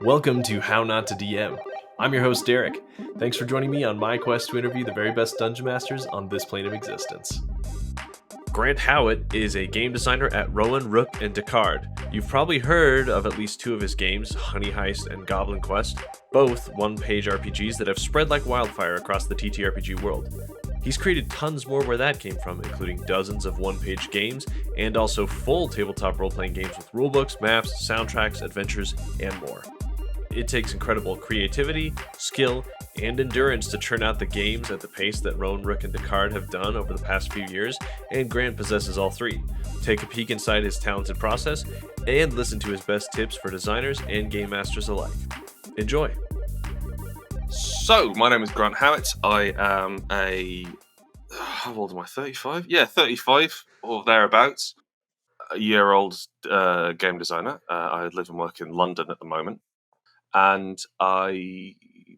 Welcome to How Not to DM. I'm your host, Derek. Thanks for joining me on my quest to interview the very best dungeon masters on this plane of existence. Grant Howitt is a game designer at Rowan, Rook, and Decard. You've probably heard of at least two of his games, Heist and Goblin Quest, both one-page RPGs that have spread like wildfire across the TTRPG world. He's created tons more where that came from, including dozens of one-page games, and also full tabletop role-playing games with rulebooks, maps, soundtracks, adventures, and more. It takes incredible creativity, skill, and endurance to churn out the games at the pace that Rowan, Rook, and Decard have done over the past few years, and Grant possesses all three. Take a peek inside his talented process, and listen to his best tips for designers and game masters alike. Enjoy! So, my name is Grant Howitt. I am how old am I, 35? Yeah, 35, or thereabouts. A year-old game designer. I live and work in London at the moment. And I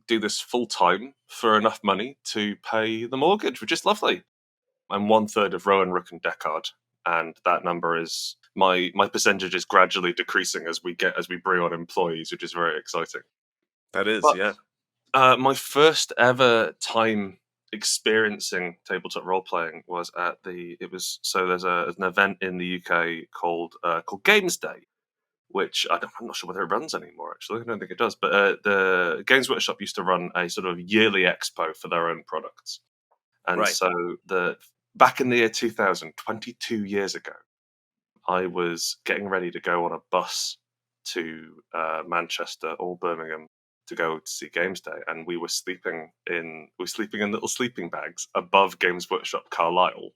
do this full-time for enough money to pay the mortgage, which is lovely. I'm 1/3 of Rowan, Rook, and Decard. And that number is, my percentage is gradually decreasing as we bring on employees, which is very exciting. That is, But, yeah. my first ever time experiencing tabletop role playing was at there's an event in the UK called Games Day, which I'm not sure whether it runs anymore. Actually, I don't think it does. But the Games Workshop used to run a sort of yearly expo for their own products, and Right. so back in the year 2000, 22 years ago, I was getting ready to go on a bus to Manchester or Birmingham to go to see Games Day, and we were sleeping in little sleeping bags above Games Workshop Carlisle,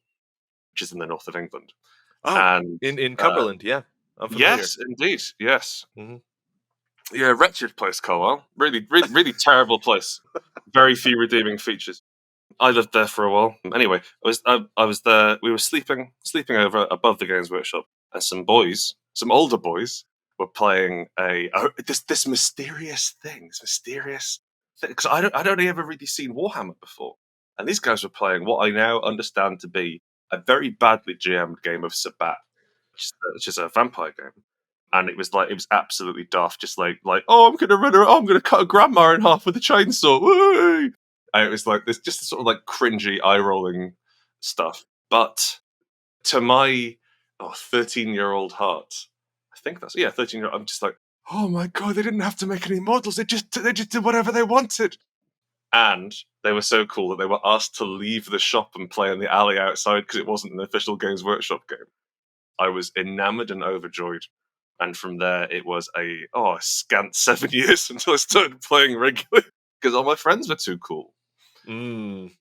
which is in the north of England. Oh, and in Cumberland, yeah. I'm familiar. yes, indeed, yes. Mm-hmm. Yeah, wretched place, Carlisle. Really, really, really terrible place. Very few redeeming features. I lived there for a while. Anyway, I was there. We were sleeping over above the Games Workshop, and some older boys, were playing this mysterious thing. Because I'd only ever really seen Warhammer before, and these guys were playing what I now understand to be a very badly GM'd game of Sabat, which is a vampire game. And it was absolutely daft, just like, oh, I'm gonna cut a grandma in half with a chainsaw. Woo! And it was like this, just sort of like cringy, eye-rolling stuff. But to my 13-year-old heart, I think 13-year-old, I'm just like, oh my god, they didn't have to make any models. They just did whatever they wanted. And they were so cool that they were asked to leave the shop and play in the alley outside because it wasn't an official Games Workshop game. I was enamored and overjoyed. And from there, it was a scant 7 years until I started playing regularly because all my friends were too cool. Mm.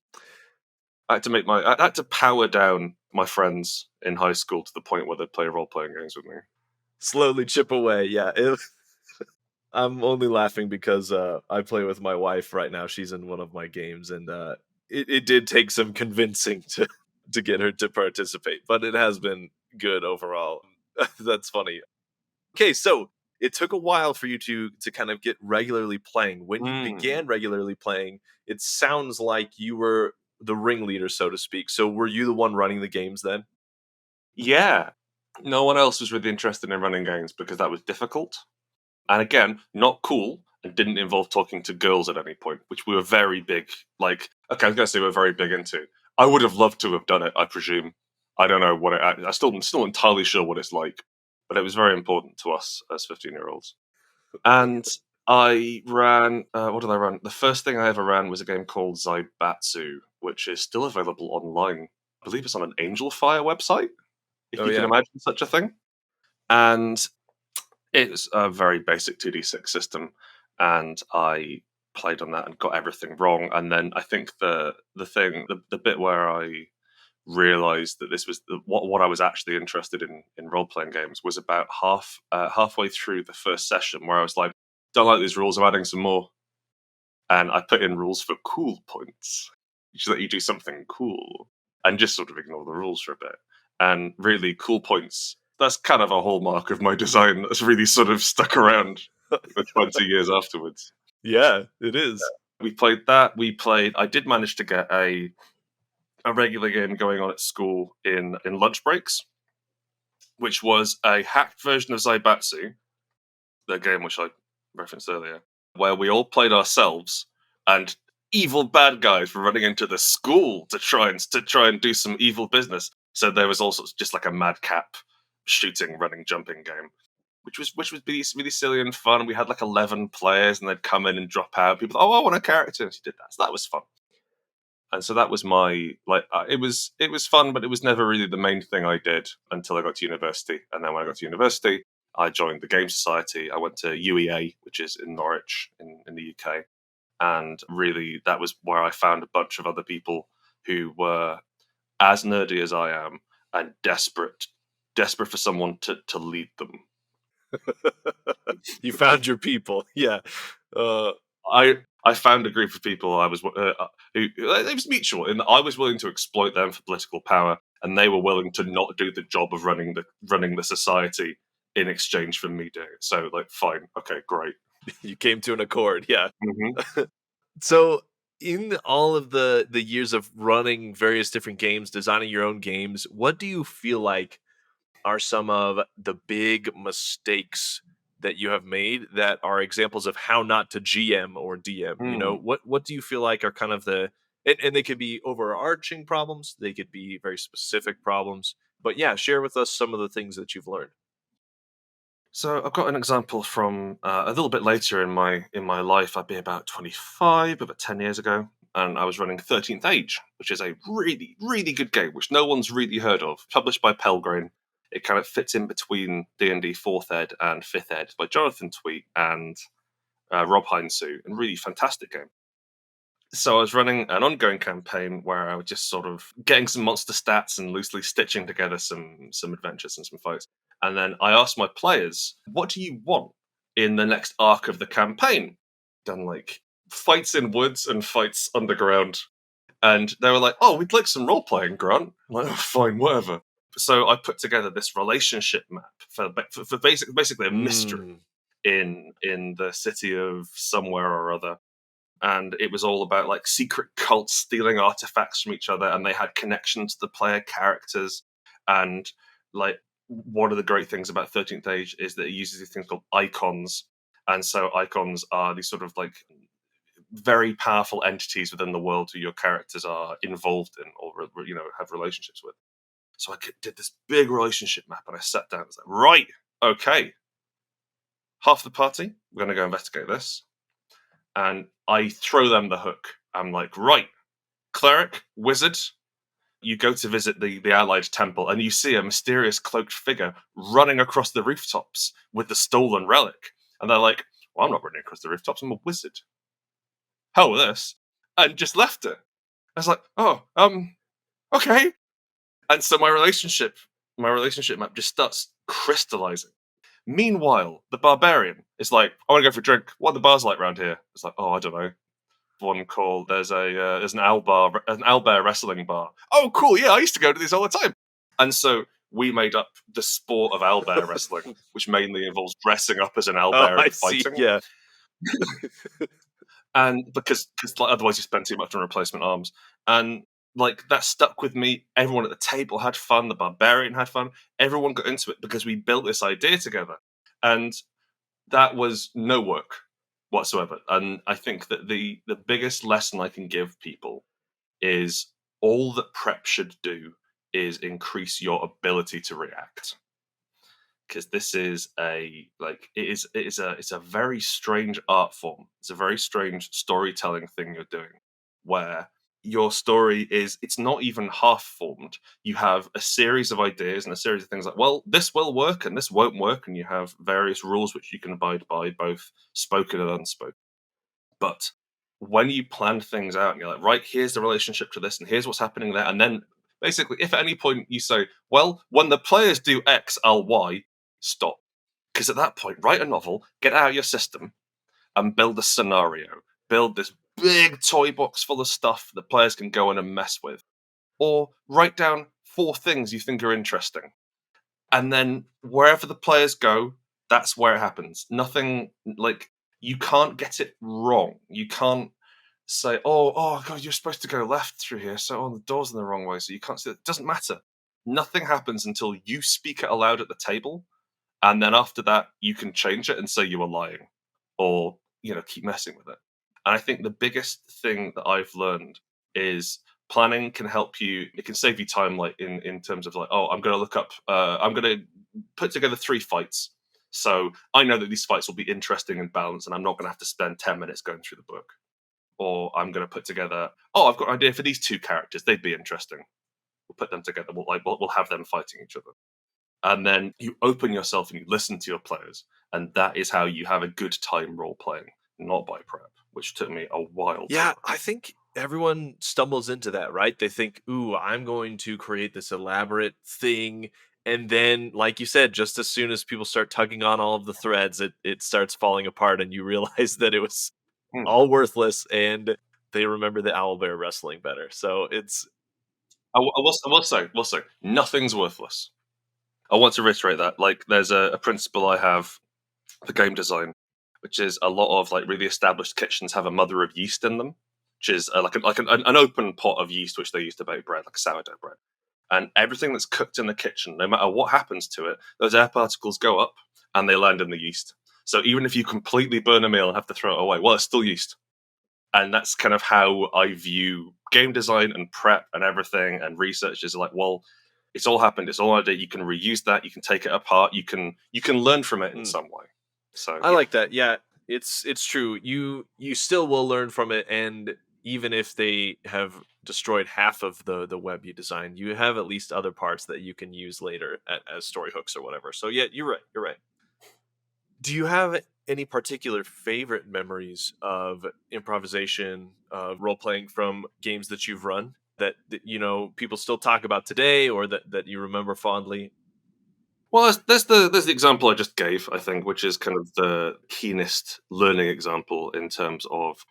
I had to power down my friends in high school to the point where they'd play role-playing games with me. Slowly chip away, yeah. I'm only laughing because I play with my wife right now. She's in one of my games, and it did take some convincing to get her to participate, but it has been good overall. That's funny. Okay, so it took a while for you to kind of get regularly playing. When you began regularly playing, it sounds like you were the ringleader, so to speak. So were you the one running the games then? Yeah. No one else was really interested in running games because that was difficult. And again, not cool, and didn't involve talking to girls at any point, which we were very big, I was going to say we're very big into. I would have loved to have done it, I presume. I don't know I'm still entirely sure what it's like. But it was very important to us as 15-year-olds. And I ran, what did I run? The first thing I ever ran was a game called Zaibatsu, which is still available online. I believe it's on an Angelfire website, if you can imagine such a thing. And it's a very basic 2d6 system, and I played on that and got everything wrong. And then I think the bit where I realized that this was what I was actually interested in role-playing games was about halfway through the first session, where I was like, don't like these rules, I'm adding some more. And I put in rules for cool points, which is that you do something cool and just sort of ignore the rules for a bit. And really, cool points, that's kind of a hallmark of my design that's really sort of stuck around for 20 years afterwards. Yeah, it is. We played that. I did manage to get a regular game going on at school in lunch breaks, which was a hacked version of Zaibatsu, the game which I referenced earlier, where we all played ourselves, and evil bad guys were running into the school to try and do some evil business. So there was also just like a madcap shooting, running, jumping game, which was really, really silly and fun. We had like 11 players, and they'd come in and drop out. People, I want a character. And she did that, so that was fun. And so that was my it was fun, but it was never really the main thing I did until I got to university. And then when I got to university, I joined the Game Society. I went to UEA, which is in Norwich in the UK. And really, that was where I found a bunch of other people who were as nerdy as I am and desperate for someone to lead them. You found your people, yeah. I found a group of people I was who it was mutual, and I was willing to exploit them for political power, and they were willing to not do the job of running the society in exchange for me doing it. So, like, fine, okay, great. You came to an accord, yeah. Mm-hmm. So, in all of the years of running various different games, designing your own games, what do you feel like are some of the big mistakes that you have made that are examples of how not to GM or DM? You know, what do you feel like are kind of and they could be overarching problems, they could be very specific problems, but yeah, share with us some of the things that you've learned. So I've got an example from a little bit later in my life. I'd be about 25, about 10 years ago, and I was running 13th Age, which is a really, really good game, which no one's really heard of, published by Pelgrane. It kind of fits in between D&D 4th Ed and 5th Ed by Jonathan Tweet and Rob Heinsu, and really fantastic game. So I was running an ongoing campaign where I was just sort of getting some monster stats and loosely stitching together some adventures and some fights. And then I asked my players, what do you want in the next arc of the campaign? Done like fights in woods and fights underground. And they were like, oh, we'd like some role-playing, Grant. I'm like, oh, fine, whatever. So I put together this relationship map for basically a mystery in the city of somewhere or other. And it was all about like secret cults stealing artifacts from each other, and they had connections to the player characters. And like, one of the great things about 13th Age is that it uses these things called icons. And so icons are these sort of like very powerful entities within the world who your characters are involved in or, you know, have relationships with. So I did this big relationship map, and I sat down and was like, right, okay, half the party, we're going to go investigate this. And I throw them the hook. I'm like, right, cleric, wizard, you go to visit the allied temple, and you see a mysterious cloaked figure running across the rooftops with the stolen relic. And they're like, well, I'm not running across the rooftops, I'm a wizard. Hell with this. And just left it. I was like, oh, okay. And so my relationship map just starts crystallizing. Meanwhile, the barbarian is like, I want to go for a drink. What are the bars like around here? It's like, oh, I don't know. One called, there's an owlbear wrestling bar. Oh, cool, yeah, I used to go to these all the time. And so we made up the sport of owlbear wrestling, which mainly involves dressing up as an owlbear and fighting. See, yeah. And because like, otherwise you spend too much on replacement arms. And like, that stuck with me. Everyone at the table had fun. The barbarian had fun. Everyone got into it because we built this idea together. And that was no work whatsoever. And I think that the biggest lesson I can give people is all that prep should do is increase your ability to react. Because this is it's a very strange art form. It's a very strange storytelling thing you're doing, where your story it's not even half formed. You have a series of ideas and a series of things like, well, this will work and this won't work, and you have various rules which you can abide by, both spoken and unspoken. But when you plan things out and you're like, right, here's the relationship to this and here's what's happening there, and then basically if at any point you say, well, when the players do X, I'll Y, stop. Because at that point, write a novel, get out of your system, and build a scenario. Build this big toy box full of stuff that players can go in and mess with. Or write down 4 things you think are interesting. And then wherever the players go, that's where it happens. Nothing, like, you can't get it wrong. You can't say, oh God, you're supposed to go left through here, so the door's in the wrong way, so you can't see it. It doesn't matter. Nothing happens until you speak it aloud at the table. And then after that, you can change it and say you were lying. or keep messing with it. And I think the biggest thing that I've learned is planning can help you. It can save you time, like in terms of like, oh, I'm going to look up, I'm going to put together 3 fights. So I know that these fights will be interesting and balanced, and I'm not going to have to spend 10 minutes going through the book. Or I'm going to put together, oh, I've got an idea for these 2 characters. They'd be interesting. We'll put them together. We'll have them fighting each other. And then you open yourself and you listen to your players. And that is how you have a good time role-playing, not by prep, which took me a while to Yeah, learn. I think everyone stumbles into that, right? They think, ooh, I'm going to create this elaborate thing. And then, like you said, just as soon as people start tugging on all of the threads, it starts falling apart and you realize that it was Hmm. all worthless and they remember the owlbear wrestling better. So it's... I will say, nothing's worthless. I want to reiterate that. Like, there's a principle I have for game design, which is a lot of like really established kitchens have a mother of yeast in them, which is an open pot of yeast which they use to bake bread, like sourdough bread. And everything that's cooked in the kitchen, no matter what happens to it, those air particles go up and they land in the yeast. So even if you completely burn a meal and have to throw it away, well, it's still yeast. And that's kind of how I view game design and prep and everything and research is like, well, it's all happened. It's all idea. You can reuse that. You can take it apart. You can learn from it in some way. So I like that. Yeah, it's true. You still will learn from it, and even if they have destroyed half of the web you designed, you have at least other parts that you can use later as story hooks or whatever. So yeah, you're right. You're right. Do you have any particular favorite memories of improvisation, role playing from games that you've run that people still talk about today, or that you remember fondly? well, there's the example I just gave, I think, which is kind of the keenest learning example in terms of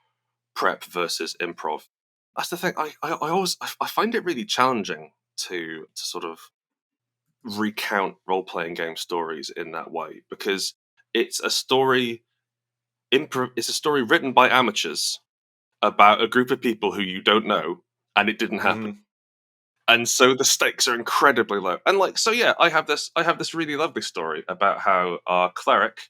prep versus improv. That's the thing. I find it really challenging to sort of recount role playing game stories in that way because it's a story it's a story written by amateurs about a group of people who you don't know and it didn't happen. And so the stakes are incredibly low. And like, so yeah, I have this really lovely story about how our cleric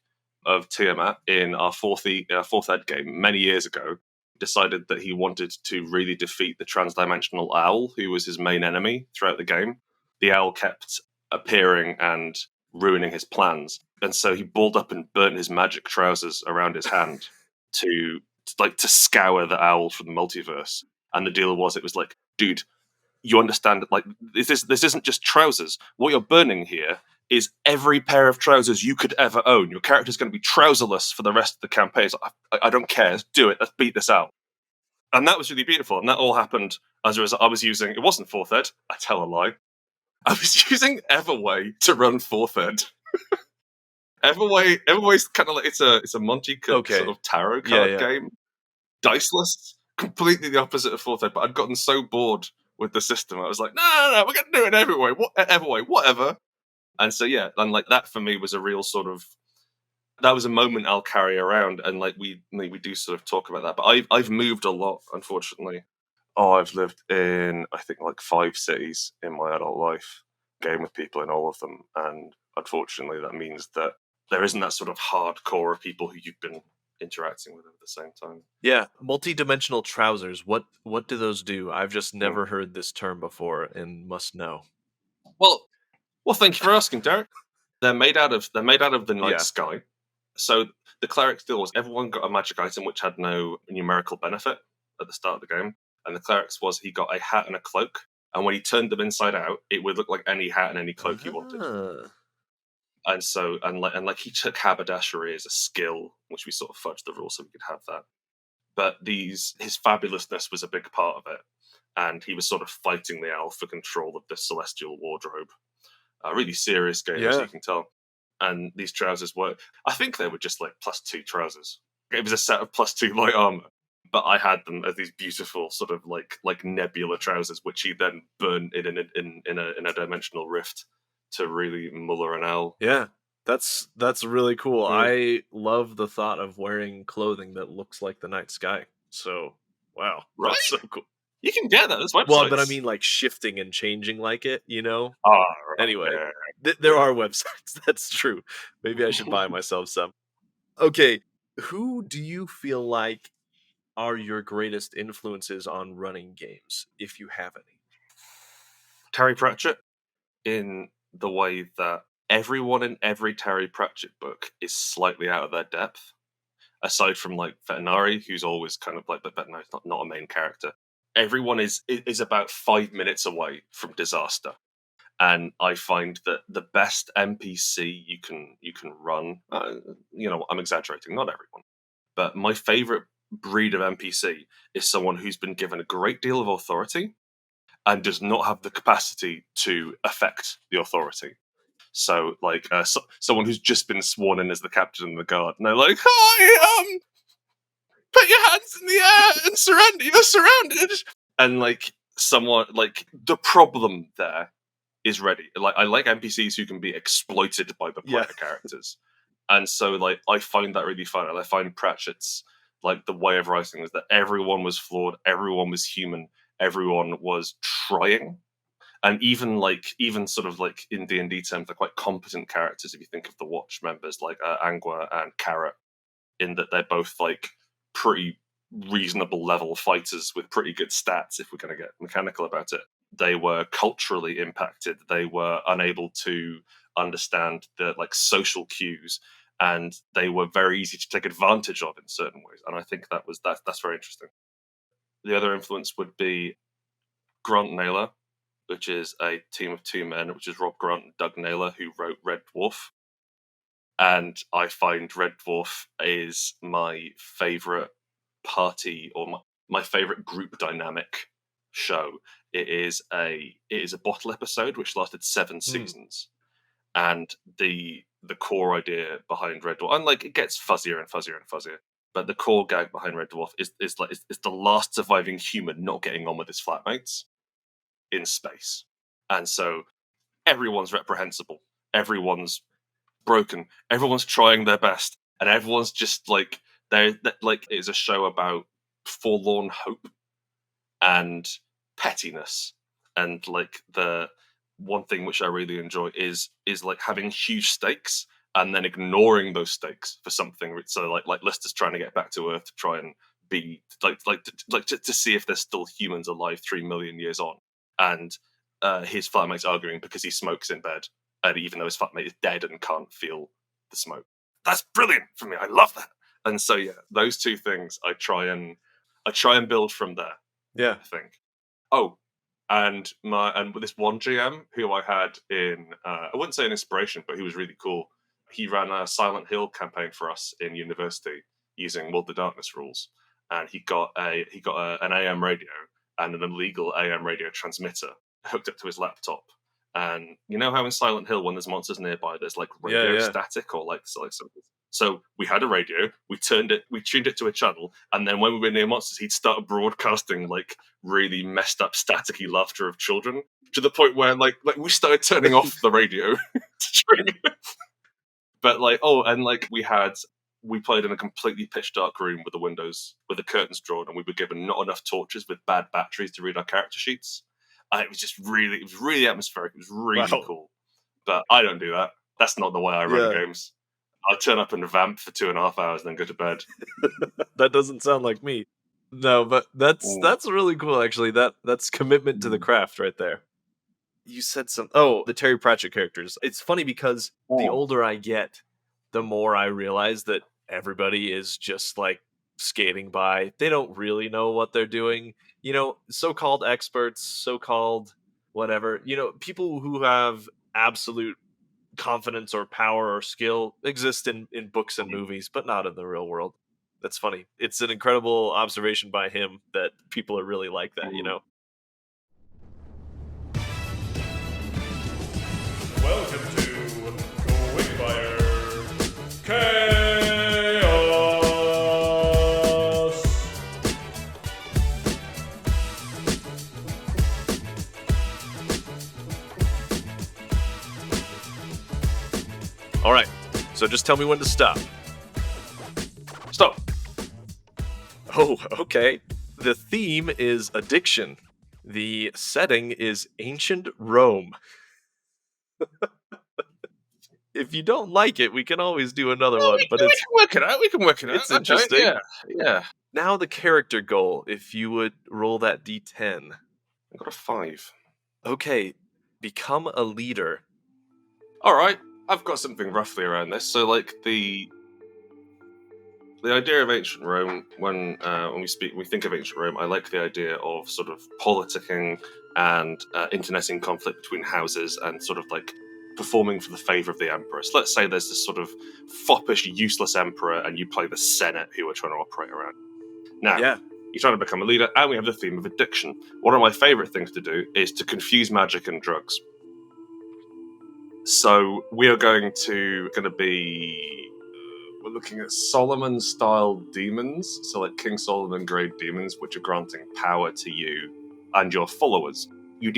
of Tiamat in our fourth ed game many years ago decided that he wanted to really defeat the transdimensional owl, who was his main enemy throughout the game. The owl kept appearing and ruining his plans, and so he balled up and burnt his magic trousers around his hand to scour the owl from the multiverse. And the deal was, it was like, dude, you understand that, like, this isn't just trousers. What you're burning here is every pair of trousers you could ever own. Your character's going to be trouserless for the rest of the campaign. So I don't care. Let's do it. Let's beat this out. And that was really beautiful. And that all happened as a result. I was using, it wasn't 4th Ed. I tell a lie. I was using Everway to run 4th Ed. Everway's kind of like, it's a Monty Cook sort of tarot card game. Diceless. Completely the opposite of 4th Ed. But I'd gotten so bored with the system. I was like, no, we're going to do it Everway, whatever. And so, yeah, and like that for me was a real sort of, that was a moment I'll carry around. And like we do sort of talk about that. But I've moved a lot, unfortunately. Oh, I've lived in, I think, like 5 cities in my adult life, game with people in all of them. And unfortunately, that means that there isn't that sort of hardcore of people who you've been interacting with at the same time. Yeah, multi-dimensional trousers. What do those do? I've just never heard this term before and must know. Well, thank you for asking, Derek. They're made out of the night sky. So the cleric's deal was everyone got a magic item which had no numerical benefit at the start of the game, and the cleric's was he got a hat and a cloak, and when he turned them inside out, it would look like any hat and any cloak he wanted. And so, and like he took haberdashery as a skill, which we sort of fudged the rules so we could have that. But his fabulousness was a big part of it, and he was sort of fighting the owl for control of the celestial wardrobe. A really serious game, as you can tell. And these trousers were, I think they were just like +2 trousers. It was a set of +2 light armor, but I had them as these beautiful sort of like nebula trousers, which he then burned in a dimensional rift to really muller an owl. Yeah, that's really cool. I love the thought of wearing clothing that looks like the night sky. So, wow, right? That's so cool. You can get that. There's websites. Well, but I mean, like shifting and changing like it, Right, Anyway, there are websites. That's true. Maybe I should buy myself some. Okay, Who do you feel like are your greatest influences on running games, if you have any? Terry Pratchett, in the way that everyone in every Terry Pratchett book is slightly out of their depth. Aside from like Veterinary, who's always kind of like, but Veterinari's not a main character. Everyone is about 5 minutes away from disaster, and I find that the best NPC you can run. I'm exaggerating, not everyone, but my favorite breed of NPC is someone who's been given a great deal of authority and does not have the capacity to affect the authority. So, like, someone who's just been sworn in as the captain of the guard, and they're like, "Hi, put your hands in the air and surrender. You're surrounded." And like, someone like the problem there is ready. Like, I like NPCs who can be exploited by the player characters, and so like I find that really fun. And I find Pratchett's like the way of writing is that everyone was flawed, everyone was human, everyone was trying. And even sort of like in D&D terms, they're quite competent characters. If you think of the Watch members like Angua and Carrot, in that they're both like pretty reasonable level fighters with pretty good stats, if we're going to get mechanical about it. They were culturally impacted. They were unable to understand the like social cues, and they were very easy to take advantage of in certain ways. And I think that's very interesting. The other influence would be Grant Naylor, which is a team of two men, which is Rob Grant and Doug Naylor, who wrote Red Dwarf. And I find Red Dwarf is my favorite party, or my favorite group dynamic show. It is a bottle episode which lasted 7 seasons, and the core idea behind Red Dwarf, and like it gets fuzzier and fuzzier and fuzzier, but the core gag behind Red Dwarf is the last surviving human not getting on with his flatmates in space, and so everyone's reprehensible, everyone's broken, everyone's trying their best, and everyone's just like it's a show about forlorn hope and pettiness. And like the one thing which I really enjoy is like having huge stakes and then ignoring those stakes for something. So like Lister's trying to get back to Earth to try and be to see if there's still humans alive 3 million years on, and his flatmate's arguing because he smokes in bed, and even though his flatmate is dead and can't feel the smoke. That's brilliant for me. I love that. And so yeah, those two things I try and build from there. Yeah. I think. Oh, and with this one GM who I had in I wouldn't say an inspiration, but he was really cool. He ran a Silent Hill campaign for us in university using World of Darkness rules, and he got an AM radio and an illegal AM radio transmitter hooked up to his laptop. And you know how in Silent Hill, when there's monsters nearby, there's like radio static or like something. So we had a radio, we tuned it to a channel, and then when we were near monsters, he'd start broadcasting like really messed up staticky laughter of children, to the point where like we started turning off the radio to try. But like, and like we played in a completely pitch dark room with the curtains drawn, and we were given not enough torches with bad batteries to read our character sheets. And it was really atmospheric. It was really cool. But I don't do that. That's not the way I run games. I'll turn up and vamp for 2.5 hours, then go to bed. That doesn't sound like me. No, but that's really cool. Actually, that's commitment to the craft right there. You said the Terry Pratchett characters. It's funny because the older I get, the more I realize that everybody is just like skating by. They don't really know what they're doing. You know, so-called experts, so-called whatever, you know, people who have absolute confidence or power or skill exist in books and movies, but not in the real world. That's funny. It's an incredible observation by him that people are really like that, you know? Welcome to Quickfire Chaos! All right, so just tell me when to stop. Stop. Oh, okay. The theme is addiction. The setting is ancient Rome. if you don't like it, we can always do another Well, one. But we can work it out. We can work it out. it's Okay, interesting. Yeah. Now the character goal. If you would roll that D10. I got a 5. Okay, become a leader. All right, I've got something roughly around this. So, like the idea of ancient Rome, when we think of ancient Rome, I like the idea of sort of politicking and internecine conflict between houses and sort of like performing for the favor of the emperor. So let's say there's this sort of foppish, useless emperor, and you play the Senate who are trying to operate around. Now, Yeah. you're trying to become a leader, and we have the theme of addiction. One of my favorite things to do is to confuse magic and drugs. So we are going to be we're looking at Solomon-style demons, so like King Solomon grade demons, which are granting power to you and your followers. You'd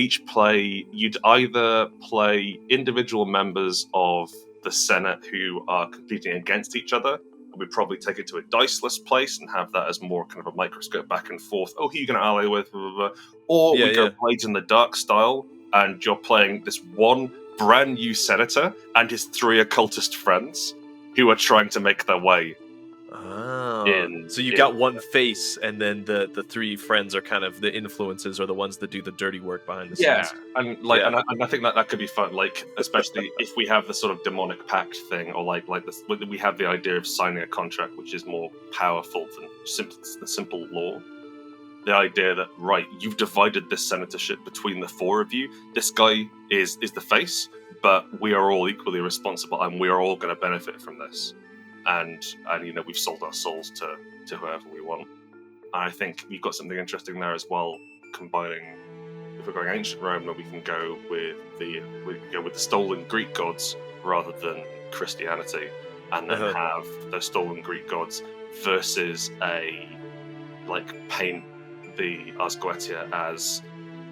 either play individual members of the Senate who are competing against each other, and we'd probably take it to a diceless place and have that as more kind of a microscope back and forth. Oh, who are you going to ally with? Blah, blah, blah. Or we go Blades in the Dark style, and you're playing this one brand new senator and his 3 occultist friends who are trying to make their way. Oh. So you got one face, and then the 3 friends are kind of the influences or the ones that do the dirty work behind the scenes. Yeah, and I think that could be fun. Like, especially if we have the sort of demonic pact thing, or like this, we have the idea of signing a contract, which is more powerful than the simple law. The idea that, right, you've divided this senatorship between the 4 of you. This guy is the face, but we are all equally responsible, and we are all going to benefit from this. And we've sold our souls to whoever we want. And I think you've got something interesting there as well, combining. If we're going ancient Rome, then we can go with the stolen Greek gods rather than Christianity, and then have the stolen Greek gods versus paint the Ars Goetia as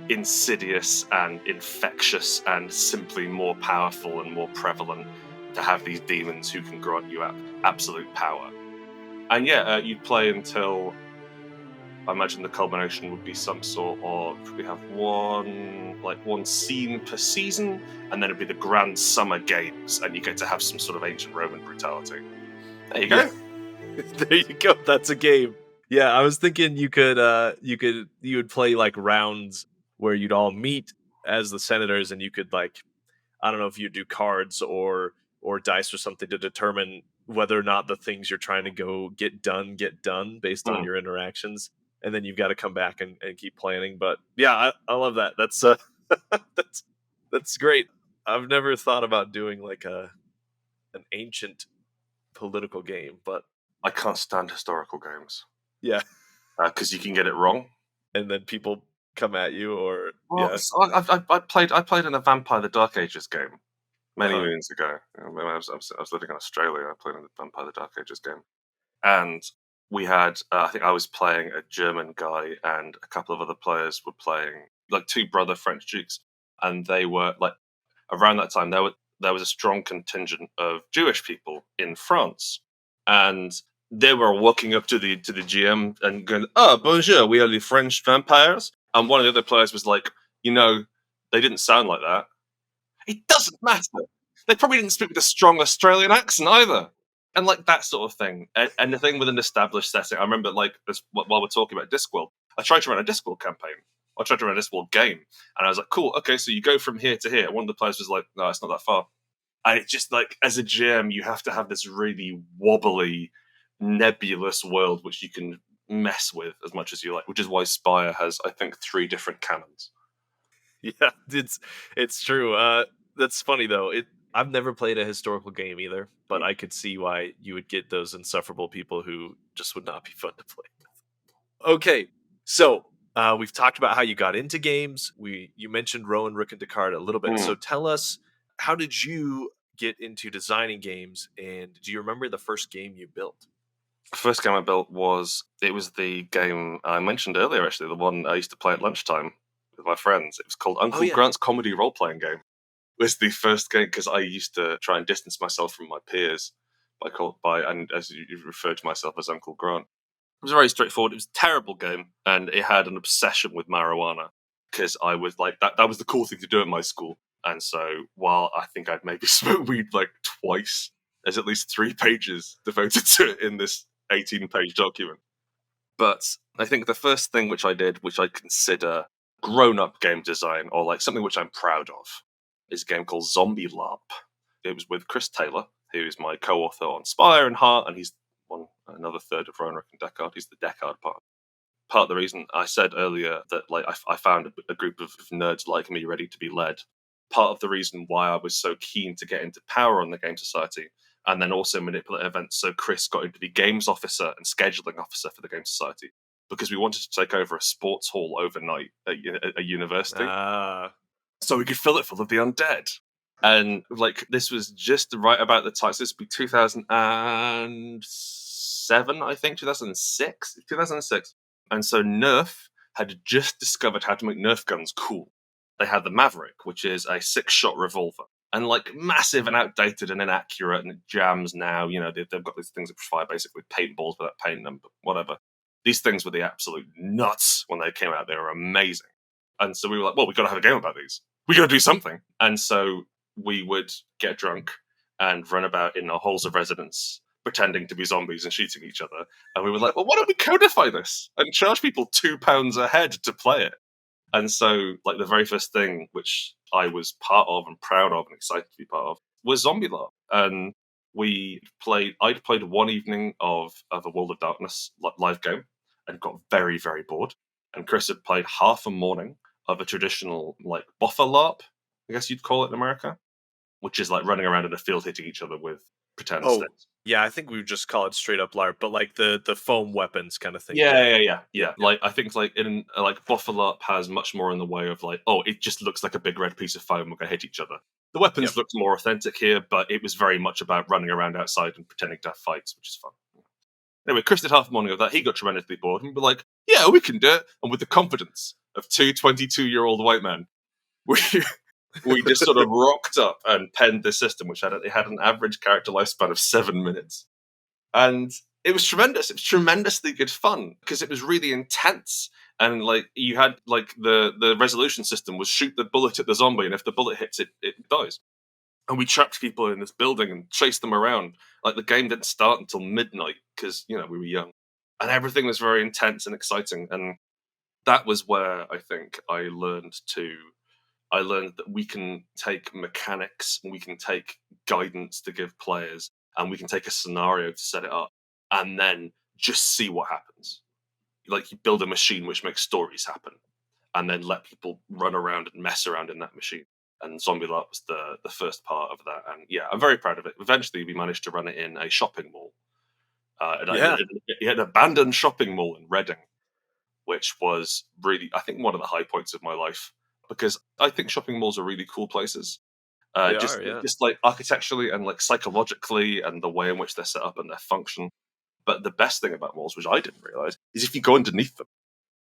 insidious and infectious and simply more powerful and more prevalent, to have these demons who can grant you absolute power. And you'd play until, I imagine the culmination would be some sort of, we have one scene per season, and then it'd be the Grand Summer Games, and you get to have some sort of ancient Roman brutality. There you go. Yeah. There you go. That's a game. Yeah, I was thinking you would play like rounds where you'd all meet as the senators, and you could, like, I don't know if you do cards or dice or something to determine whether or not the things you're trying to go get done based on your interactions, and then you've got to come back and keep planning. But yeah, I love that. That's that's great. I've never thought about doing like an ancient political game, but I can't stand historical games. Yeah, because you can get it wrong, and then people come at you. Or I played in a Vampire the Dark Ages game many moons ago. When I was living in Australia, I played in the Vampire the Dark Ages game, and we had I think I was playing a German guy, and a couple of other players were playing like 2 brother French dukes, and they were like, around that time there was a strong contingent of Jewish people in France, and they were walking up to the GM and going, "Oh, bonjour, we are the French vampires." And one of the other players was like, they didn't sound like that. It doesn't matter. They probably didn't speak with a strong Australian accent either. And like that sort of thing. And the thing with an established setting, I remember like this, while we're talking about Discworld, I tried to run a Discworld campaign. I tried to run a Discworld game. And I was like, cool, okay, so you go from here to here. And one of the players was like, no, it's not that far. And it's just like, as a GM, you have to have this really wobbly, nebulous world which you can mess with as much as you like, which is why Spire has, I think, 3 different canons. Yeah, it's true. That's funny though. I've never played a historical game either, but I could see why you would get those insufferable people who just would not be fun to play with. Okay, so we've talked about how you got into games. You mentioned Rowan, Rook, and Decard a little bit. So tell us, how did you get into designing games, and do you remember the first game you built? The first game I built was the game I mentioned earlier, actually, the one I used to play at lunchtime with my friends. It was called Uncle Grant's Comedy Role-Playing Game. It was the first game, because I used to try and distance myself from my peers and as you referred to myself as Uncle Grant. It was very straightforward. It was a terrible game, and it had an obsession with marijuana, because I was like, that was the cool thing to do at my school. And so while I think I'd maybe smoked weed like twice, there's at least 3 pages devoted to it in this 18-page document. But I think the first thing which I did, which I consider grown-up game design, or like something which I'm proud of, is a game called Zombie LARP. It was with Chris Taylor, who is my co-author on Spire and Heart, and he's another third of Rowan, Rook and Decard. He's the Decard part. Part of the reason I said earlier that like I found a group of nerds like me ready to be led. Part of the reason why I was so keen to get into power on the Game Society and then also manipulate events, so Chris got into be games officer and scheduling officer for the Game Society, because we wanted to take over a sports hall overnight at a university. So we could fill it full of the undead. And like this was just right about the time. So this would be 2007, I think, 2006. And so Nerf had just discovered how to make Nerf guns cool. They had the Maverick, which is a 6-shot revolver, and like massive and outdated and inaccurate, and it jams now. You know, they've got these things that fire basically paintballs without painting them, but whatever. These things were the absolute nuts when they came out. They were amazing. And so we were like, well, we've got to have a game about these. We got to do something. And so we would get drunk and run about in our halls of residence, pretending to be zombies and shooting each other. And we were like, well, why don't we codify this and charge people £2 a head to play it? And so, like, the very first thing which I was part of and proud of and excited to be part of was Zombie LARP. And I'd played one evening of a World of Darkness live game and got very, very bored. And Chris had played half a morning of a traditional, like, buffer LARP, I guess you'd call it in America, which is like running around in a field hitting each other with pretend sticks. Yeah, I think we would just call it straight up LARP, but like the foam weapons kind of thing. Yeah. Like I think like in like buffer LARP has much more in the way of like, oh, it just looks like a big red piece of foam, we're gonna hit each other. The weapons looked more authentic here, but it was very much about running around outside and pretending to have fights, which is fun. Anyway, Chris did half a morning of that. He got tremendously bored and we're like, yeah, we can do it. And with the confidence of 2 22-year-old white men, we just sort of rocked up and penned this system, which had an average character lifespan of 7 minutes. And it was tremendous. It was tremendously good fun because it was really intense. And like you had like the resolution system was shoot the bullet at the zombie, and if the bullet hits it, it dies. And we trapped people in this building and chased them around. Like the game didn't start until midnight because, you know, we were young. And everything was very intense and exciting. And that was where I think I learned that we can take mechanics, we can take guidance to give players, and we can take a scenario to set it up, and then just see what happens. Like you build a machine which makes stories happen, and then let people run around and mess around in that machine. And Zombie LARP was the first part of that. And yeah, I'm very proud of it. Eventually, we managed to run it in a shopping mall. An abandoned shopping mall in Reading, which was really, I think, one of the high points of my life. Because I think shopping malls are really cool places. Just like architecturally and like psychologically and the way in which they're set up and their function. But the best thing about malls, which I didn't realize, is if you go underneath them,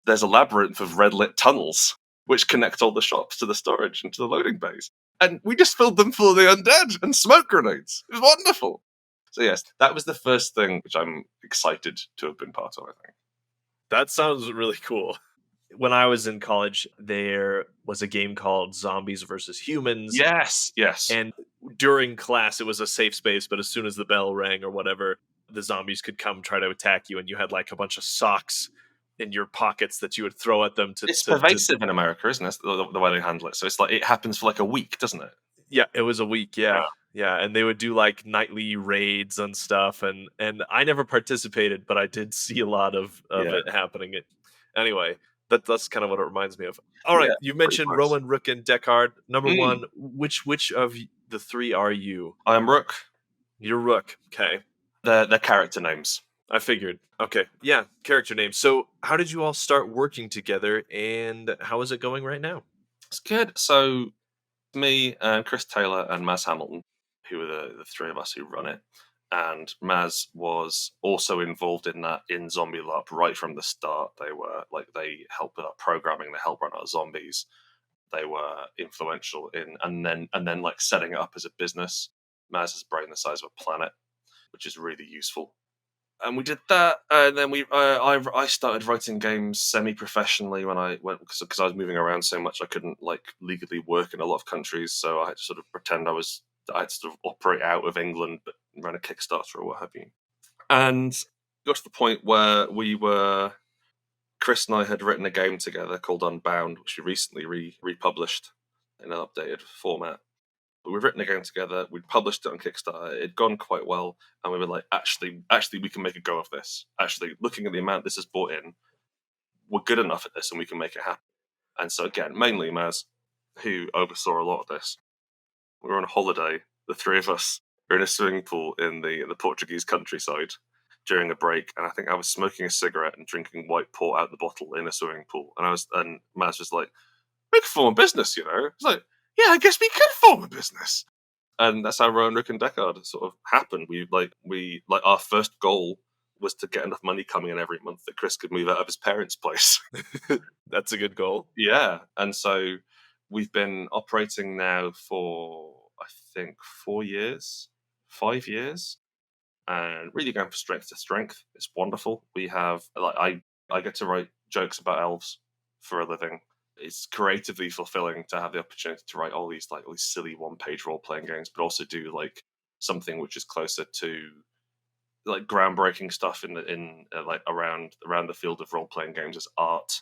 there's a labyrinth of red lit tunnels which connect all the shops to the storage and to the loading bays. And we just filled them full of the undead and smoke grenades. It was wonderful. So yes, that was the first thing which I'm excited to have been part of, I think. That sounds really cool. When I was in college, there was a game called Zombies versus Humans. Yes. And during class, it was a safe space, but as soon as the bell rang or whatever, the zombies could come try to attack you, and you had like a bunch of socks in your pockets that you would throw at them. It's pervasive in America, isn't it? The way they handle it. So it's like it happens for like a week, doesn't it? Yeah, it was a week, yeah. And they would do like nightly raids and stuff, and I never participated, but I did see a lot of it happening. Anyway, that's kind of what it reminds me of. All right, you mentioned Rowan, Rook, and Decard. Number one, which of the three are you? I am Rook. You're Rook, okay. They're character names. I figured. Okay, yeah, character names. So how did you all start working together, and how is it going right now? It's good. So me and Chris Taylor and Maz Hamilton, who are the three of us who run it. And Maz was also involved in Zombie LARP right from the start. They helped with our programming, they helped run our zombies. They were influential in and then like setting it up as a business. Maz has a brain the size of a planet, which is really useful. and we did that, and then I started writing games semi-professionally when I went, because I was moving around so much I couldn't legally work in a lot of countries, so I had to sort of pretend I had to sort of operate out of England but run a Kickstarter or what have you. And got to the point where Chris and I had written a game together called Unbound, which we recently republished in an updated format. But we've written a game together, we'd published it on Kickstarter, it'd gone quite well, and we were like, actually, we can make a go of this. Actually, looking at the amount this has brought in, we're good enough at this and we can make it happen. And so again, mainly Maz, who oversaw a lot of this. We were on a holiday, the three of us were in a swimming pool in the Portuguese countryside during a break, and I think I was smoking a cigarette and drinking white port out the bottle in a swimming pool. And Maz was like, we could form a business, It's like, yeah, I guess we could form a business. And that's how Rowan, Rook, and Decard sort of happened. We our first goal was to get enough money coming in every month that Chris could move out of his parents' place. That's a good goal. Yeah. And so we've been operating now for, I think, 5 years, and really going from strength to strength. It's wonderful. We have, I get to write jokes about elves for a living. It's creatively fulfilling to have the opportunity to write all these silly one-page role-playing games, but also do something which is closer to groundbreaking stuff in around the field of role-playing games as art,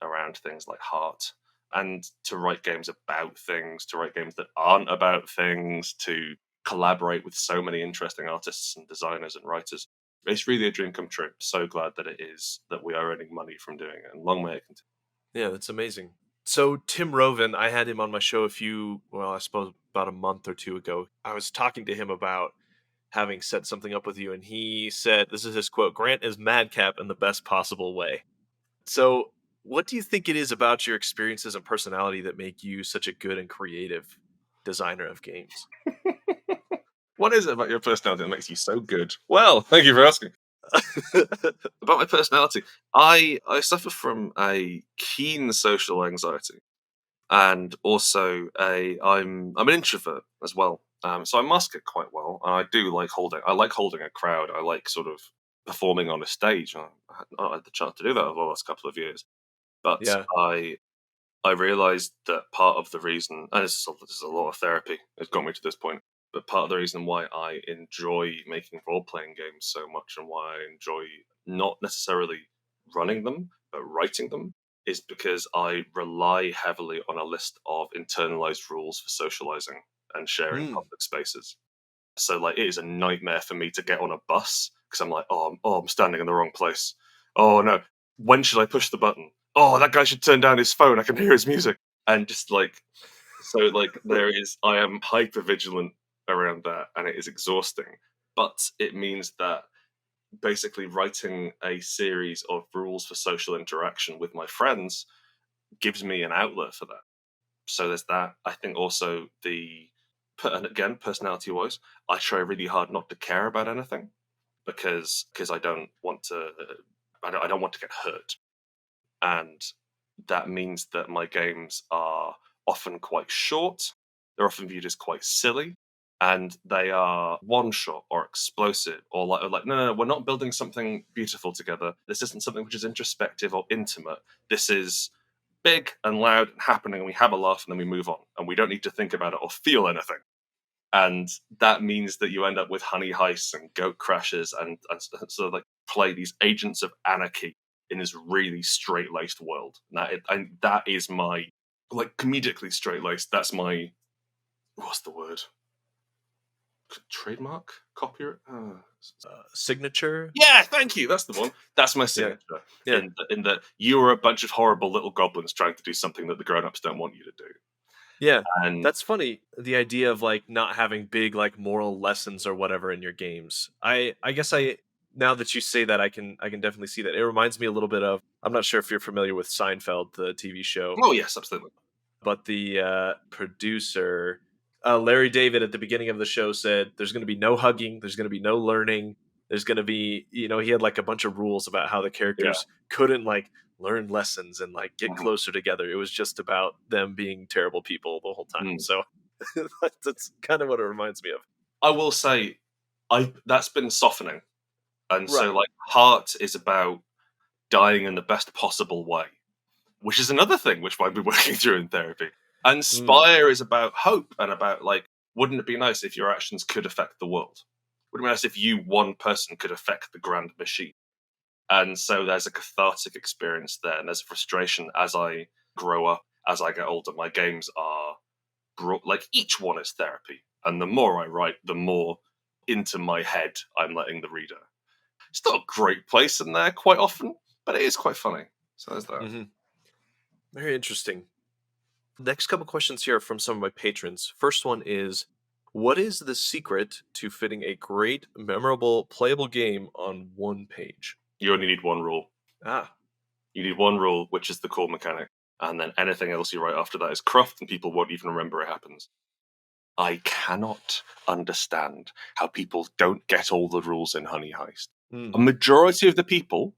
around things like heart, and to write games about things, to write games that aren't about things, to collaborate with so many interesting artists and designers and writers. It's really a dream come true. So glad that we are earning money from doing it, and long may it continue. Yeah, that's amazing. So Tim Rowan, I had him on my show I suppose about a month or two ago. I was talking to him about having set something up with you, and he said, this is his quote, "Grant is madcap in the best possible way." So what do you think it is about your experiences and personality that make you such a good and creative designer of games? What is it about your personality that makes you so good? Well, thank you for asking. About my personality, I suffer from a keen social anxiety, and also I'm an introvert as well. So I mask it quite well, and I do like holding a crowd. I like sort of performing on a stage. I not had the chance to do that over the last couple of years, but Yeah. I realised that part of the reason, and this is a lot of therapy, has got me to this point. But part of the reason why I enjoy making role-playing games so much, and why I enjoy not necessarily running them, but writing them, is because I rely heavily on a list of internalized rules for socializing and sharing public spaces. So it is a nightmare for me to get on a bus, because I'm like, I'm standing in the wrong place. Oh no, when should I push the button? Oh, that guy should turn down his phone, I can hear his music. And just I am hyper vigilant around that, and it is exhausting. But it means that basically writing a series of rules for social interaction with my friends gives me an outlet for that. So there's that. I think also and again, personality wise, I try really hard not to care about anything, because I don't want to get hurt. And that means that my games are often quite short. They're often viewed as quite silly, and they are one shot or explosive, or no, we're not building something beautiful together. This isn't something which is introspective or intimate. This is big and loud and happening, and we have a laugh and then we move on, and we don't need to think about it or feel anything. And that means that you end up with honey heists and goat crashes and sort of play these agents of anarchy in this really straight-laced world. That is my comedically straight-laced. That's my, what's the word? Trademark? Copyright? Signature? Yeah, thank you. That's the one. That's my signature. Yeah. In that you are a bunch of horrible little goblins trying to do something that the grown-ups don't want you to do. Yeah, and that's funny. The idea of not having big moral lessons or whatever in your games. I guess now that you say that, I can definitely see that. It reminds me a little bit of, I'm not sure if you're familiar with Seinfeld, the TV show. Oh yes, absolutely. But the producer, Larry David, at the beginning of the show said, "There's going to be no hugging. There's going to be no learning. There's going to be," he had a bunch of rules about how the characters couldn't learn lessons and get closer together. It was just about them being terrible people the whole time. So that's kind of what it reminds me of. I will say, that's been softening And so, Right. like, Heart is about dying in the best possible way, which is another thing which I've been working through in therapy. And Spire is about hope and about, like, wouldn't it be nice if your actions could affect the world? Wouldn't it be nice if you, one person, could affect the grand machine? And so there's a cathartic experience there, and there's a frustration as I grow up, as I get older. My games are brought, like, each one is therapy. And the more I write, the more into my head I'm letting the reader. It's not a great place in there quite often, but it is quite funny. So there's that. Mm-hmm. Very interesting. Next couple questions here from some of my patrons. First one is, what is the secret to fitting a great, memorable, playable game on one page? You only need one rule. Ah, You need one rule, which is the core mechanic. And then anything else you write after that is cruft, and people won't even remember it happens. I cannot understand how people don't get all the rules in Honey Heist. A majority of the people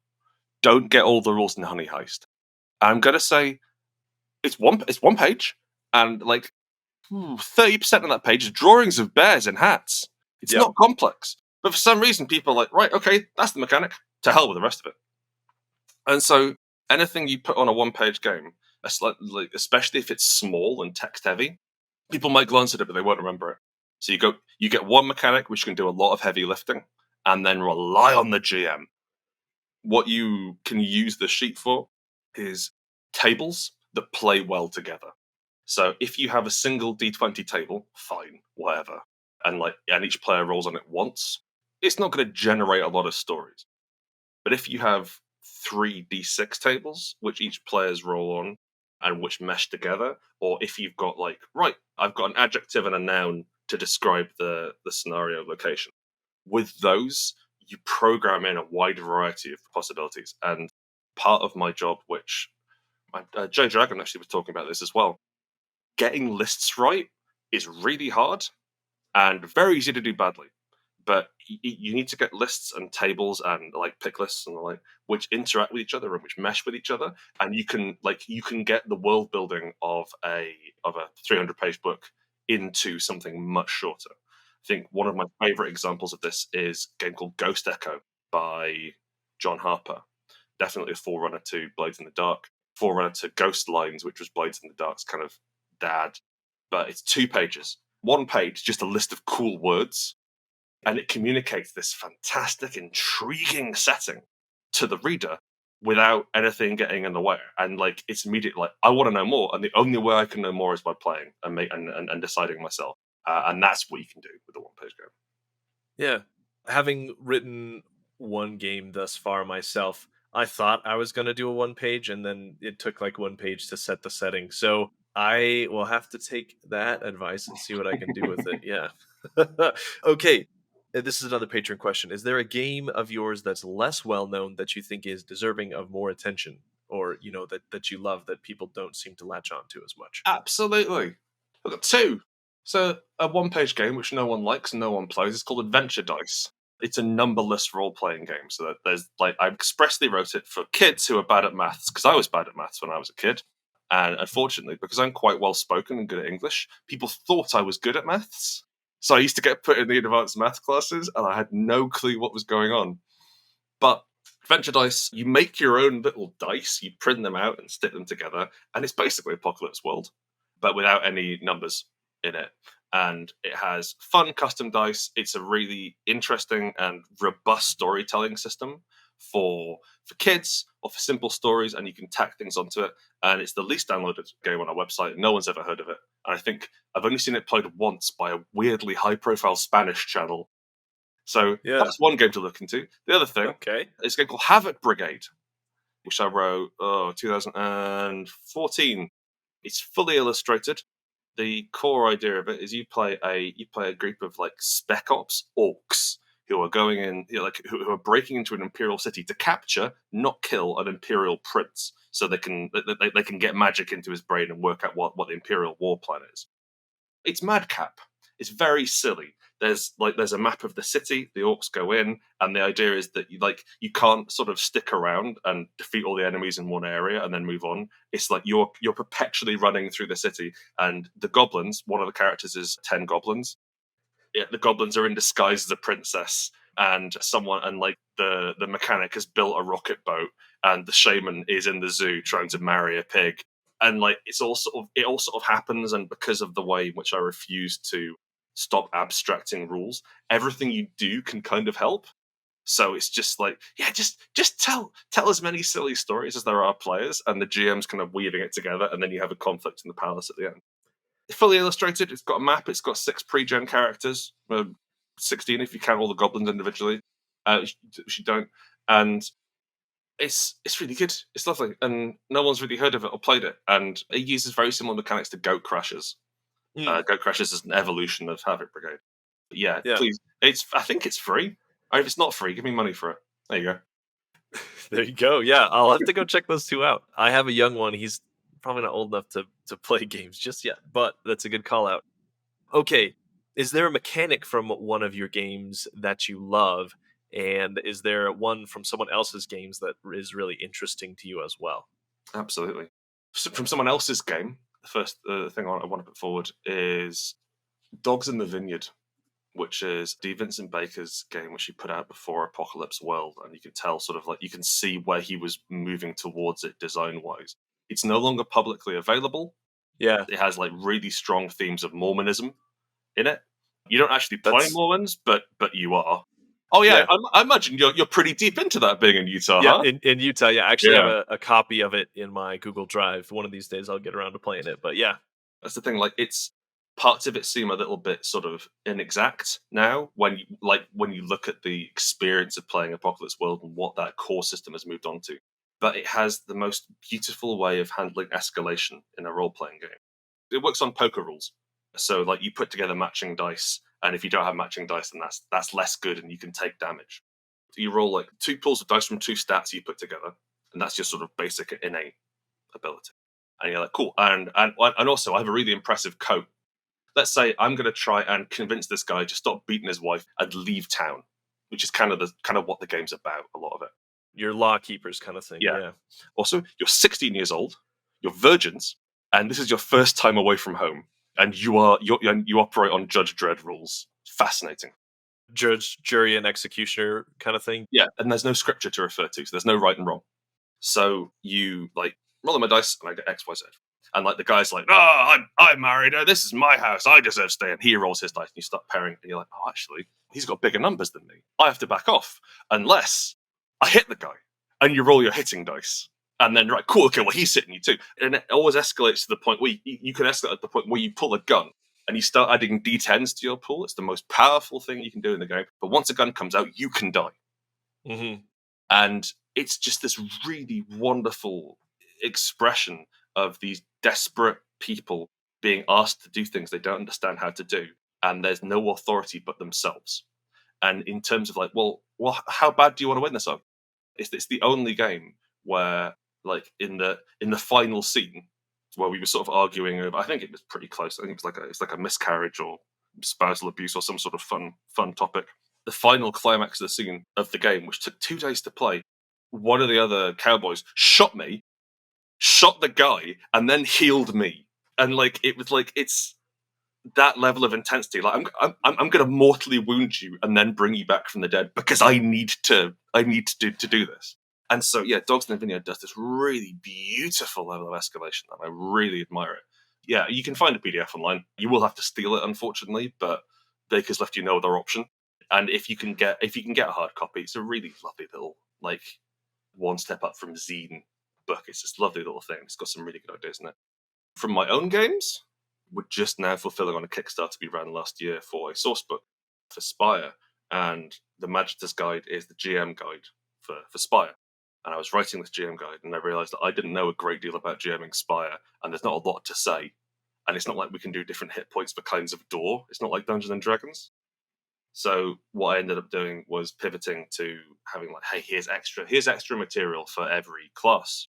don't get all the rules in Honey Heist. I'm going to say it's one page, and like 30% of that page is drawings of bears in hats. It's not complex. But for some reason, people are like, right, okay, that's the mechanic. To hell with the rest of it. And so anything you put on a one-page game, especially if it's small and text-heavy, people might glance at it, but they won't remember it. So you get one mechanic which can do a lot of heavy lifting, and then rely on the GM. What you can use the sheet for is tables that play well together. So if you have a single D20 table, fine, whatever, and each player rolls on it once, it's not going to generate a lot of stories. But if you have 3 D6 tables, which each player's roll on, and which mesh together, or if you've got I've got an adjective and a noun to describe the scenario location. With those, you program in a wide variety of possibilities. And part of my job, which Joe Dragon actually was talking about this as well, getting lists right is really hard and very easy to do badly. But you need to get lists and tables and pick lists and which interact with each other and which mesh with each other, and you can get the world building of a 300-page book into something much shorter. I think one of my favorite examples of this is a game called Ghost Echo by John Harper. Definitely a forerunner to Blades in the Dark, forerunner to Ghost Lines, which was Blades in the Dark's kind of dad. But it's 2 pages. 1 page, just a list of cool words. And it communicates this fantastic, intriguing setting to the reader without anything getting in the way. And it's immediate, I want to know more. And the only way I can know more is by playing and deciding myself. And that's what you can do with a one-page game. Yeah. Having written one game thus far myself, I thought I was going to do a 1 page, and then it took 1 page to set the setting. So I will have to take that advice and see what I can do with it. Yeah. Okay. This is another patron question. Is there a game of yours that's less well-known that you think is deserving of more attention, or, that you love that people don't seem to latch on to as much? Absolutely. I've got 2. So a 1-page game, which no one likes and no one plays, is called Adventure Dice. It's a numberless role-playing game. So that there's I expressly wrote it for kids who are bad at maths, because I was bad at maths when I was a kid. And unfortunately, because I'm quite well-spoken and good at English, people thought I was good at maths. So I used to get put in the advanced math classes, and I had no clue what was going on. But Adventure Dice, you make your own little dice, you print them out and stick them together, and it's basically Apocalypse World, but without any numbers in it. And it has fun custom dice. It's a really interesting and robust storytelling system for kids or for simple stories, and you can tack things onto it. And it's the least downloaded game on our website. No one's ever heard of it. And I think I've only seen it played once by a weirdly high-profile Spanish channel. So that's one game to look into. The other thing is a game called Havoc Brigade, which I wrote 2014. It's fully illustrated. The core idea of it is you play a group of spec ops orcs who are going in, who are breaking into an imperial city to capture, not kill, an imperial prince, so they can get magic into his brain and work out what the imperial war plan is. It's madcap. It's very silly. There's a map of the city. The orcs go in, and the idea is that you can't sort of stick around and defeat all the enemies in one area and then move on. It's you're perpetually running through the city, and the goblins. One of the characters is 10 goblins. Yeah, the goblins are in disguise as a princess, and like the mechanic has built a rocket boat, and the shaman is in the zoo trying to marry a pig, and like it all sort of happens. And because of the way in which I refuse to stop abstracting rules, everything you do can kind of help. So it's just like, yeah, just tell as many silly stories as there are players, and the GM's kind of weaving it together, and then you have a conflict in the palace at the end. It's fully illustrated. It's got a map. It's got 6 pre-gen characters, 16 if you count all the goblins individually. Which you don't, and it's really good. It's lovely, and no one's really heard of it or played it. And it uses very similar mechanics to Goat Crashers. Goat Crashers is an evolution of Havoc Brigade. But yeah, please. I think it's free. If it's not free, give me money for it. There you go. There you go. Yeah, I'll have to go check those 2 out. I have a young one. He's probably not old enough to play games just yet, but that's a good call out. Okay, is there a mechanic from one of your games that you love, and is there one from someone else's games that is really interesting to you as well? Absolutely. From someone else's game, the first thing I want to put forward is Dogs in the Vineyard, which is D. Vincent Baker's game, which he put out before Apocalypse World, and you can tell sort of like you can see where he was moving towards it design-wise. It's no longer publicly available. Yeah. It has like really strong themes of Mormonism in it. You don't actually play Mormons, but you are. Oh yeah. I imagine you're pretty deep into that being in Utah, yeah, huh? In Utah, yeah. I actually have a copy of it in my Google Drive. One of these days I'll get around to playing it, but yeah. That's the thing, like parts of it seem a little bit sort of inexact now when you look at the experience of playing Apocalypse World and what that core system has moved on to. But it has the most beautiful way of handling escalation in a role-playing game. It works on poker rules. So like you put together matching dice, and if you don't have matching dice, then that's less good and you can take damage. So you roll like 2 pools of dice from 2 stats you put together, and that's your sort of basic innate ability. And you're like, cool. And also I have a really impressive coat. Let's say I'm going to try and convince this guy to stop beating his wife and leave town, which is kind of what the game's about, a lot of it. Your law keepers kind of thing. Yeah. Also, you're 16 years old, you're virgins, and this is your first time away from home, and you operate on Judge Dredd rules. Fascinating. Judge, jury, and executioner kind of thing. Yeah, and there's no scripture to refer to, so there's no right and wrong. So you like roll my dice, and I get X, Y, Z. And like the guy's like, I'm married. This is my house. I deserve to stay. And he rolls his dice, and you start pairing, and you're like, oh, actually, he's got bigger numbers than me. I have to back off unless I hit the guy. And you roll your hitting dice, and then right, cool, okay, well he's hitting you too. And it always escalates to the point where you can escalate at the point where you pull a gun and you start adding D10s to your pool. It's the most powerful thing you can do in the game. But once a gun comes out, you can die. Mm-hmm. And it's just this really wonderful expression of these desperate people being asked to do things they don't understand how to do, and there's no authority but themselves. And in terms of like, well, how bad do you want to win this on? It's the only game where, like, in the final scene where we were sort of arguing over, I think it was pretty close. I think it's like a miscarriage or spousal abuse or some sort of fun topic. The final climax of the scene of the game, which took 2 days to play, one of the other cowboys shot me, shot the guy, and then healed me. And like it was like it's that level of intensity. Like I'm going to mortally wound you and then bring you back from the dead because I need to do this. And so yeah, Dogs in the Vineyard does this really beautiful level of escalation, and I really admire it. Yeah, you can find a PDF online. You will have to steal it, unfortunately, but Baker's left you no other option. And if you can get a hard copy, it's a really lovely little, like, one step up from zine book. It's this lovely little thing. It's got some really good ideas in it. From my own games, we're just now fulfilling on a Kickstarter we ran last year for a source book for Spire, and the Magister's Guide is the GM guide for Spire. And I was writing this GM guide, and I realised that I didn't know a great deal about GMing Spire, and there's not a lot to say. And it's not like we can do different hit points for kinds of door. It's not like Dungeons and Dragons. So what I ended up doing was pivoting to having like, hey, here's extra material for every class.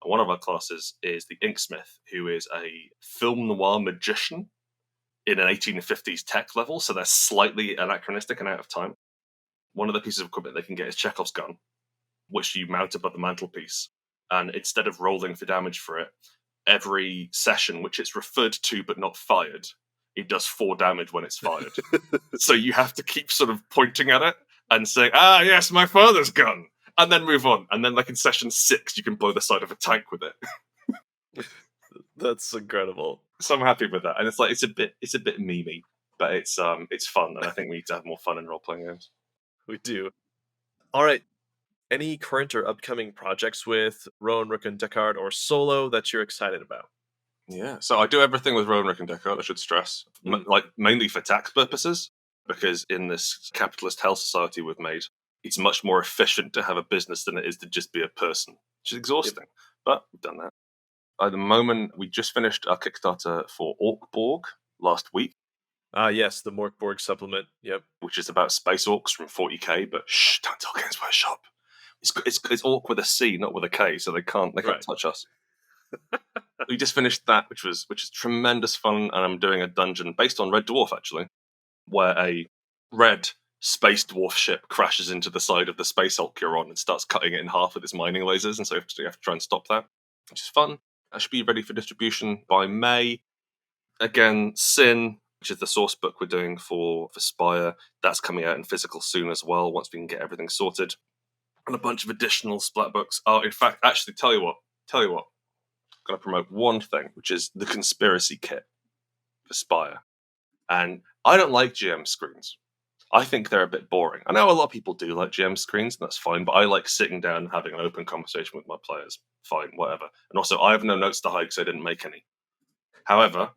And one of our classes is the Inksmith, who is a film noir magician in an 1850s tech level, so they're slightly anachronistic and out of time. One of the pieces of equipment they can get is Chekhov's gun, which you mount above the mantelpiece. And instead of rolling for damage for it, every session, which it's referred to but not fired, it does 4 damage when it's fired. So you have to keep sort of pointing at it and saying, "Ah, yes, my father's gun," and then move on. And then, like in session 6, you can blow the side of a tank with it. That's incredible. So I'm happy with that, and it's like it's a bit memey, but it's fun, and I think we need to have more fun in role playing games. We do. All right. Any current or upcoming projects with Rowan, Rook, and Decard or solo that you're excited about? Yeah, so I do everything with Rowan, Rook, and Decard, I should stress, like mainly for tax purposes, because in this capitalist hell society we've made, it's much more efficient to have a business than it is to just be a person, which is exhausting. But we've done that. At the moment, we just finished our Kickstarter for Orkborg last week. Yes, the Morkborg supplement. Yep. Which is about space orcs from 40k, but shh, don't tell Games Workshop. It's orc with a C, not with a K, so they can't touch us. We just finished that, which is tremendous fun, and I'm doing a dungeon based on Red Dwarf, actually, where a red space dwarf ship crashes into the side of the space hulk you're on and starts cutting it in half with its mining lasers, and so you have to try and stop that, which is fun. That should be ready for distribution by May. Again, Sin, which is the source book we're doing for Spire, that's coming out in physical soon as well, once we can get everything sorted. And a bunch of additional splat books. Oh, in fact, actually, tell you what. I'm going to promote one thing, which is the conspiracy kit for Spire. And I don't like GM screens. I think they're a bit boring. I know a lot of people do like GM screens, and that's fine, but I like sitting down and having an open conversation with my players. Fine, whatever. And also, I have no notes to hide because I didn't make any. However,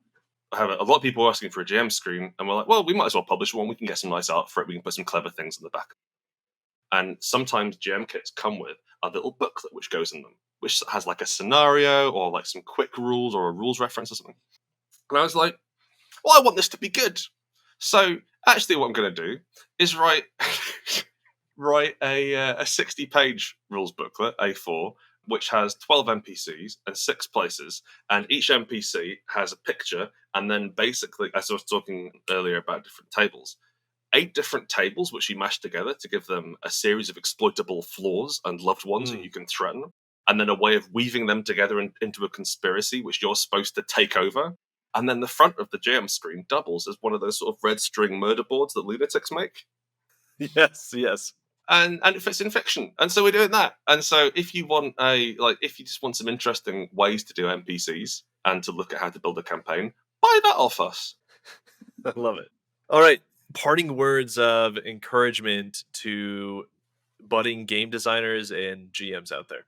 I have a lot of people asking for a GM screen, and we're like, well, we might as well publish one. We can get some nice art for it. We can put some clever things in the back. And sometimes GM kits come with a little booklet which goes in them, which has like a scenario or like some quick rules or a rules reference or something. And I was like, well, I want this to be good. So actually what I'm going to do is write a 60-page rules booklet, A4, which has 12 NPCs and 6 places. And each NPC has a picture. And then basically, as I was talking earlier about different tables, 8 different tables which you mash together to give them a series of exploitable flaws and loved ones that you can threaten, and then a way of weaving them together into a conspiracy which you're supposed to take over. And then the front of the GM screen doubles as one of those sort of red string murder boards that lunatics make. Yes. And it fits in fiction. And so we're doing that. And so if you want if you just want some interesting ways to do NPCs and to look at how to build a campaign, buy that off us. I love it. All right. Parting words of encouragement to budding game designers and GMs out there.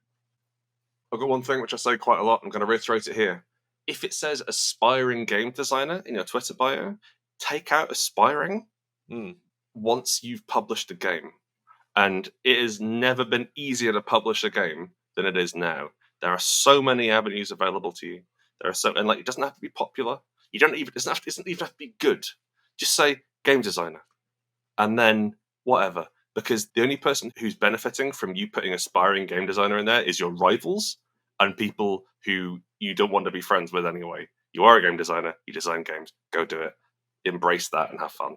I've got one thing which I say quite a lot. I'm going to reiterate it here. If it says aspiring game designer in your Twitter bio, take out aspiring once you've published a game. And it has never been easier to publish a game than it is now. There are so many avenues available to you. And it doesn't have to be popular. It doesn't even have to be good. Just say game designer, and then whatever. Because the only person who's benefiting from you putting aspiring game designer in there is your rivals and people who you don't want to be friends with anyway. You are a game designer. You design games. Go do it. Embrace that and have fun.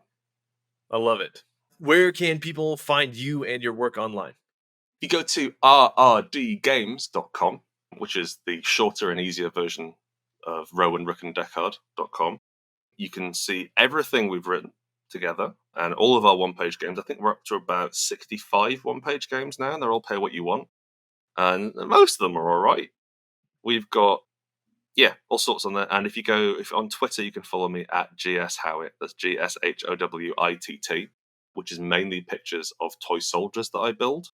I love it. Where can people find you and your work online? You go to RR&Dgames.com, which is the shorter and easier version of rowanrookanddeckard.com. You can see everything we've written together and all of our one-page games. I think we're up to about 65 one-page games now, and they're all pay what you want. And most of them are all right. We've got, all sorts on there. And if on Twitter, you can follow me at GS Howitt. That's GSHOWITT, which is mainly pictures of toy soldiers that I build,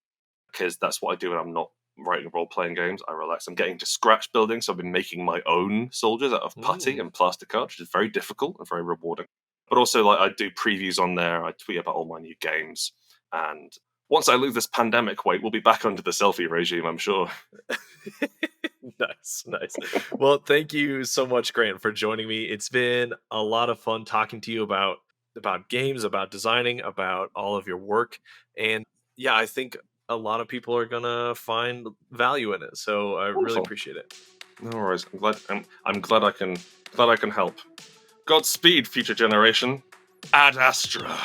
because that's what I do when I'm not writing role-playing games. I relax. I'm getting to scratch building, so I've been making my own soldiers out of putty and plastic card, which is very difficult and very rewarding. But also, I do previews on there. I tweet about all my new games. And once I lose this pandemic weight, we'll be back under the selfie regime, I'm sure. Nice. Well, thank you so much, Grant, for joining me. It's been a lot of fun talking to you about games, about designing, about all of your work. And I think a lot of people are gonna find value in it. So I really appreciate it. No worries. I'm glad I can help. Godspeed, future generation. Ad Astra.